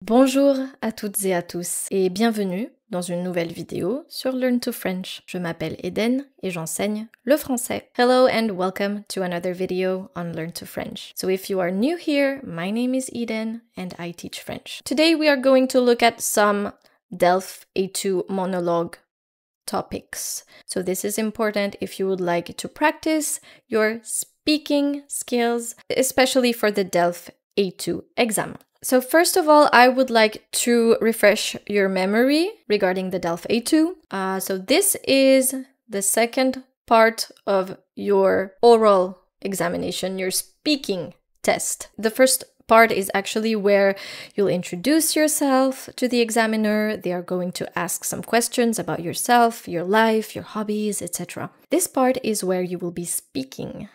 Bonjour à toutes et à tous et bienvenue dans une nouvelle vidéo sur Learn to French. Je m'appelle Eden et j'enseigne le français. Hello and welcome to another video on Learn to French. So if you are new here, my name is Eden and I teach French. Today we are going to look at some DELF A2 monologue topics. So this is important if you would like to practice your speaking skills, especially for the DELF A2 exam. So first of all, I would like to refresh your memory regarding the DELF A2. So this is the second part of your oral examination, your speaking test. The first part is actually where you'll introduce yourself to the examiner. They are going to ask some questions about yourself, your life, your hobbies, etc. This part is where you will be speaking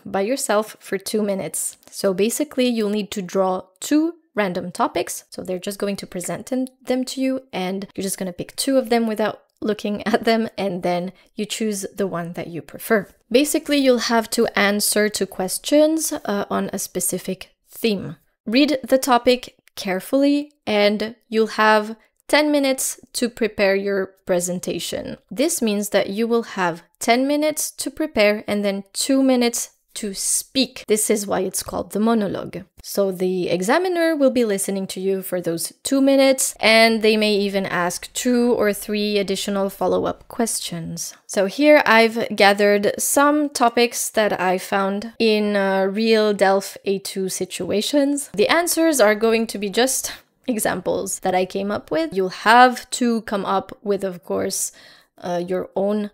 by yourself for 2 minutes. So basically you'll need to draw 2 random topics. So they're just going to present them to you and you're just going to pick 2 of them without looking at them and then you choose the one that you prefer. Basically you'll have to answer to questions on a specific theme. Read the topic carefully and you'll have 10 minutes to prepare your presentation. This means that you will have 10 minutes to prepare and then 2 minutes to speak. This is why it's called the monologue. So the examiner will be listening to you for those 2 minutes and they may even ask 2 or 3 additional follow-up questions. So here I've gathered some topics that I found in real DELF A2 situations. The answers are going to be just examples that I came up with. You'll have to come up with, of course, your own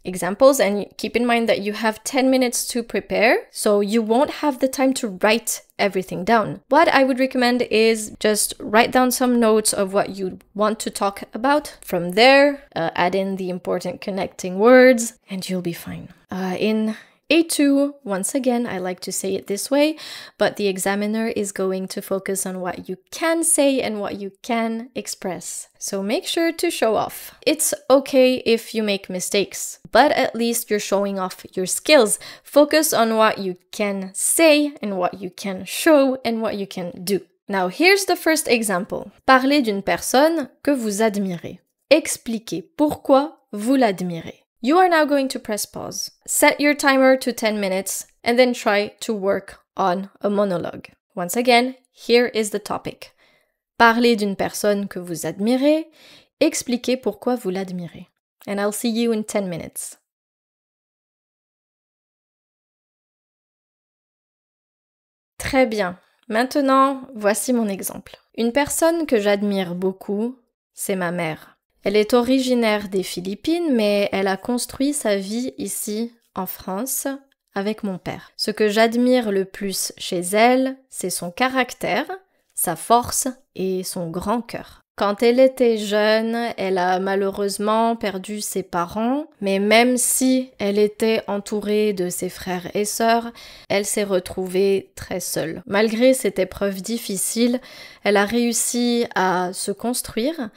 examples and keep in mind that you have 10 minutes to prepare, so you won't have the time to write everything down. What I would recommend is just write down some notes of what you want to talk about. From there, add in the important connecting words and you'll be fine. In A2, once again, I like to say it this way, but the examiner is going to focus on what you can say and what you can express. So make sure to show off. It's okay if you make mistakes, but at least you're showing off your skills. Focus on what you can say and what you can show and what you can do. Now here's the first example. Parlez d'une personne que vous admirez. Expliquez pourquoi vous l'admirez. You are now going to press pause. Set your timer to 10 minutes and then try to work on a monologue. Once again, here is the topic. Parlez d'une personne que vous admirez. Expliquez pourquoi vous l'admirez. And I'll see you in 10 minutes. Très bien. Maintenant, voici mon exemple. Une personne que j'admire beaucoup, c'est ma mère. Elle est originaire des Philippines, mais elle a construit sa vie ici, en France, avec mon père. Ce que j'admire le plus chez elle, c'est son caractère, sa force et son grand cœur. Quand elle était jeune, elle a malheureusement perdu ses parents, mais même si elle était entourée de ses frères et sœurs, elle s'est retrouvée très seule. Malgré cette épreuve difficile, elle a réussi à se construire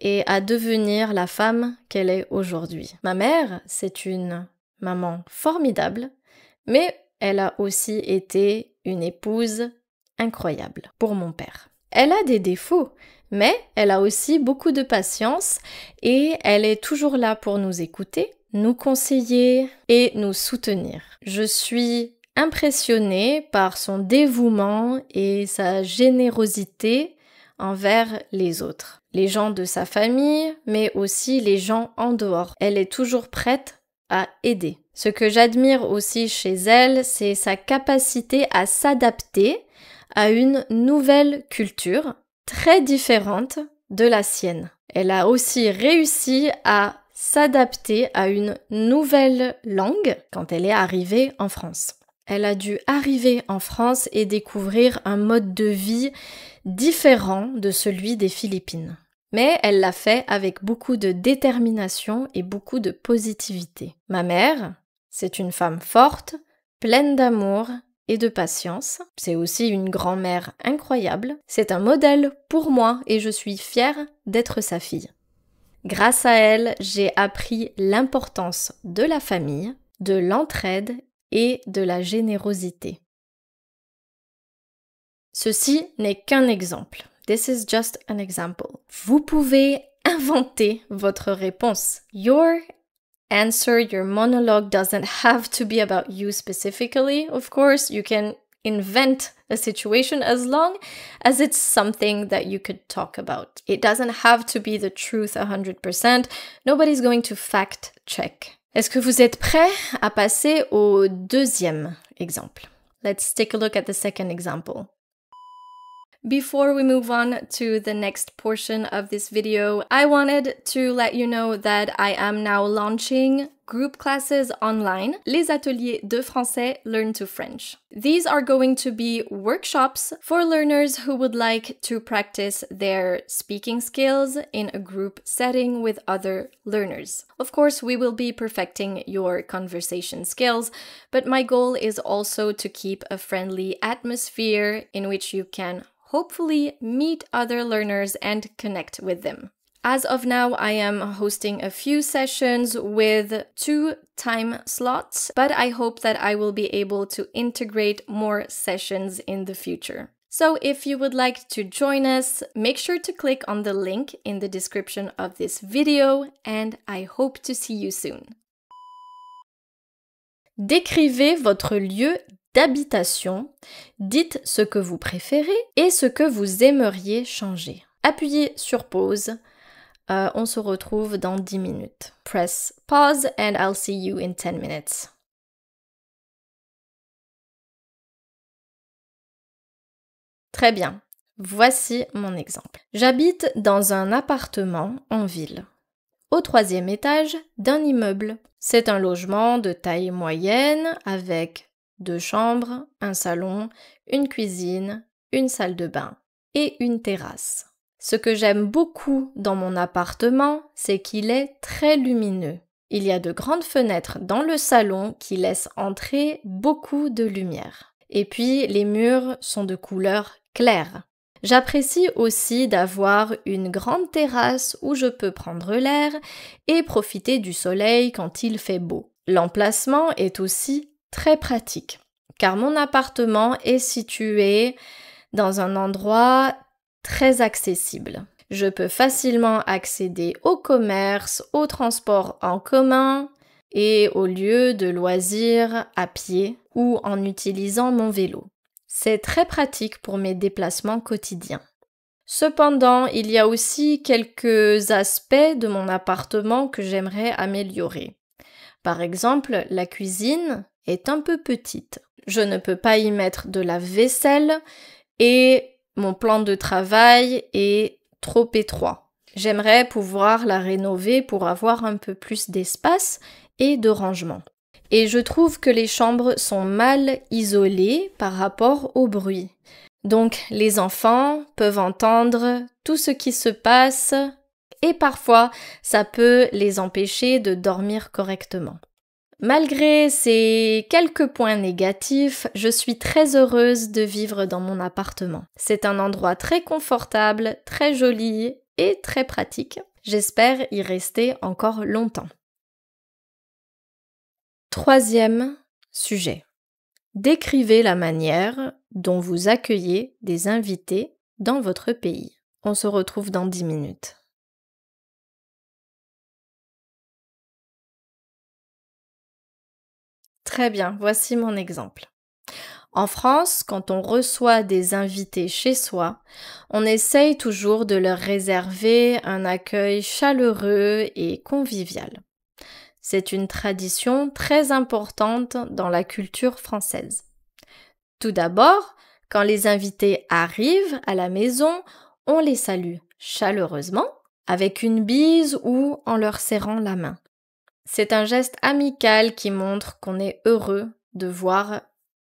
et à devenir la femme qu'elle est aujourd'hui. Ma mère, c'est une maman formidable, mais elle a aussi été une épouse incroyable pour mon père. Elle a des défauts, mais elle a aussi beaucoup de patience et elle est toujours là pour nous écouter, nous conseiller et nous soutenir. Je suis impressionnée par son dévouement et sa générosité envers les autres. Les gens de sa famille, mais aussi les gens en dehors. Elle est toujours prête à aider. Ce que j'admire aussi chez elle, c'est sa capacité à s'adapter à une nouvelle culture très différente de la sienne. Elle a aussi réussi à s'adapter à une nouvelle langue quand elle est arrivée en France. Elle a dû arriver en France et découvrir un mode de vie différent de celui des Philippines. Mais elle l'a fait avec beaucoup de détermination et beaucoup de positivité. Ma mère, c'est une femme forte, pleine d'amour et de patience. C'est aussi une grand-mère incroyable. C'est un modèle pour moi et je suis fière d'être sa fille. Grâce à elle, j'ai appris l'importance de la famille, de l'entraide et de la générosité. Ceci n'est qu'un exemple. This is just an example. Vous pouvez inventer votre réponse. Your answer, your monologue doesn't have to be about you specifically. Of course, you can invent a situation as long as it's something that you could talk about. It doesn't have to be the truth 100%. Nobody's going to fact check. Est-ce que vous êtes prêts à passer au deuxième exemple? Let's take a look at the second example. Before we move on to the next portion of this video, I wanted to let you know that I am now launching group classes online, les ateliers de français Learn to French. These are going to be workshops for learners who would like to practice their speaking skills in a group setting with other learners. Of course, we will be perfecting your conversation skills, but my goal is also to keep a friendly atmosphere in which you can hopefully meet other learners and connect with them. As of now, I am hosting a few sessions with 2 time slots, but I hope that I will be able to integrate more sessions in the future. So if you would like to join us, make sure to click on the link in the description of this video, and I hope to see you soon. Décrivez votre lieu d'habitation, dites ce que vous préférez et ce que vous aimeriez changer. Appuyez sur pause. On se retrouve dans 10 minutes. Press pause and I'll see you in 10 minutes. Très bien. Voici mon exemple. J'habite dans un appartement en ville, au 3e étage d'un immeuble. C'est un logement de taille moyenne avec 2 chambres, un salon, une cuisine, une salle de bain et une terrasse. Ce que j'aime beaucoup dans mon appartement, c'est qu'il est très lumineux. Il y a de grandes fenêtres dans le salon qui laissent entrer beaucoup de lumière. Et puis, les murs sont de couleur claire. J'apprécie aussi d'avoir une grande terrasse où je peux prendre l'air et profiter du soleil quand il fait beau. L'emplacement est aussi très pratique, car mon appartement est situé dans un endroit très accessible. Je peux facilement accéder au commerce, aux transports en commun et aux lieux de loisirs à pied ou en utilisant mon vélo. C'est très pratique pour mes déplacements quotidiens. Cependant, il y a aussi quelques aspects de mon appartement que j'aimerais améliorer. Par exemple, la cuisine est un peu petite. Je ne peux pas y mettre de la vaisselle et mon plan de travail est trop étroit. J'aimerais pouvoir la rénover pour avoir un peu plus d'espace et de rangement. Et je trouve que les chambres sont mal isolées par rapport au bruit. Donc les enfants peuvent entendre tout ce qui se passe et parfois ça peut les empêcher de dormir correctement. Malgré ces quelques points négatifs, je suis très heureuse de vivre dans mon appartement. C'est un endroit très confortable, très joli et très pratique. J'espère y rester encore longtemps. 3e sujet. Décrivez la manière dont vous accueillez des invités dans votre pays. On se retrouve dans 10 minutes. Très bien, voici mon exemple. En France, quand on reçoit des invités chez soi, on essaye toujours de leur réserver un accueil chaleureux et convivial. C'est une tradition très importante dans la culture française. Tout d'abord, quand les invités arrivent à la maison, on les salue chaleureusement, avec une bise ou en leur serrant la main. C'est un geste amical qui montre qu'on est heureux de voir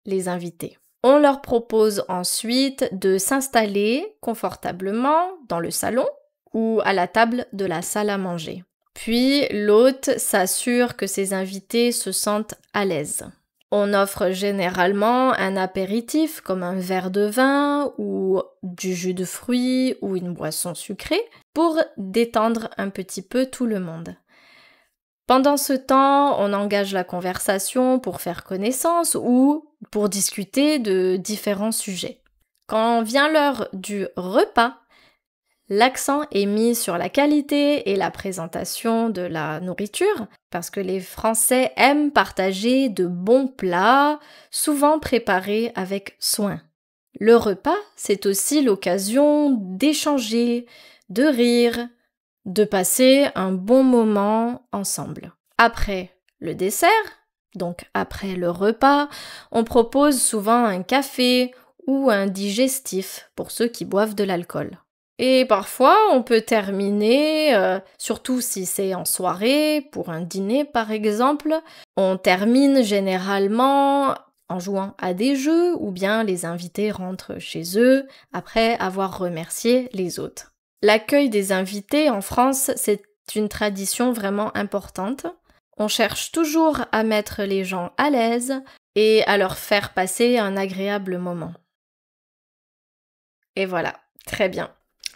les invités. On leur propose ensuite de s'installer confortablement dans le salon ou à la table de la salle à manger. Puis l'hôte s'assure que ses invités se sentent à l'aise. On offre généralement un apéritif comme un verre de vin ou du jus de fruits ou une boisson sucrée pour détendre un petit peu tout le monde. Pendant ce temps, on engage la conversation pour faire connaissance ou pour discuter de différents sujets. Quand vient l'heure du repas, l'accent est mis sur la qualité et la présentation de la nourriture, parce que les Français aiment partager de bons plats, souvent préparés avec soin. Le repas, c'est aussi l'occasion d'échanger, de rire, de passer un bon moment ensemble. Après le dessert, donc après le repas, on propose souvent un café ou un digestif pour ceux qui boivent de l'alcool. Et parfois, on peut terminer, surtout si c'est en soirée, pour un dîner par exemple, on termine généralement en jouant à des jeux ou bien les invités rentrent chez eux après avoir remercié les hôtes. L'accueil des invités en France, c'est une tradition vraiment importante. On cherche toujours à mettre les gens à l'aise et à leur faire passer un agréable moment. Et voilà, très bien.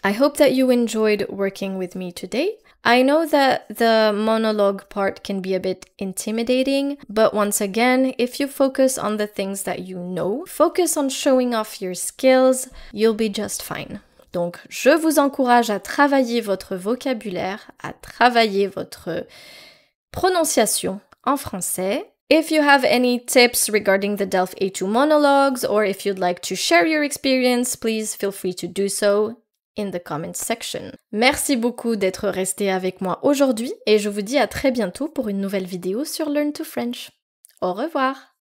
I hope that you enjoyed working with me today. I know that the monologue part can be a bit intimidating, but once again, if you focus on the things that you know, focus on showing off your skills, you'll be just fine. Donc, je vous encourage à travailler votre vocabulaire, à travailler votre prononciation en français. If you have any tips regarding the DELF A2 monologues, or if you'd like to share your experience, please feel free to do so in the comments section. Merci beaucoup d'être resté avec moi aujourd'hui et je vous dis à très bientôt pour une nouvelle vidéo sur Learn to French. Au revoir!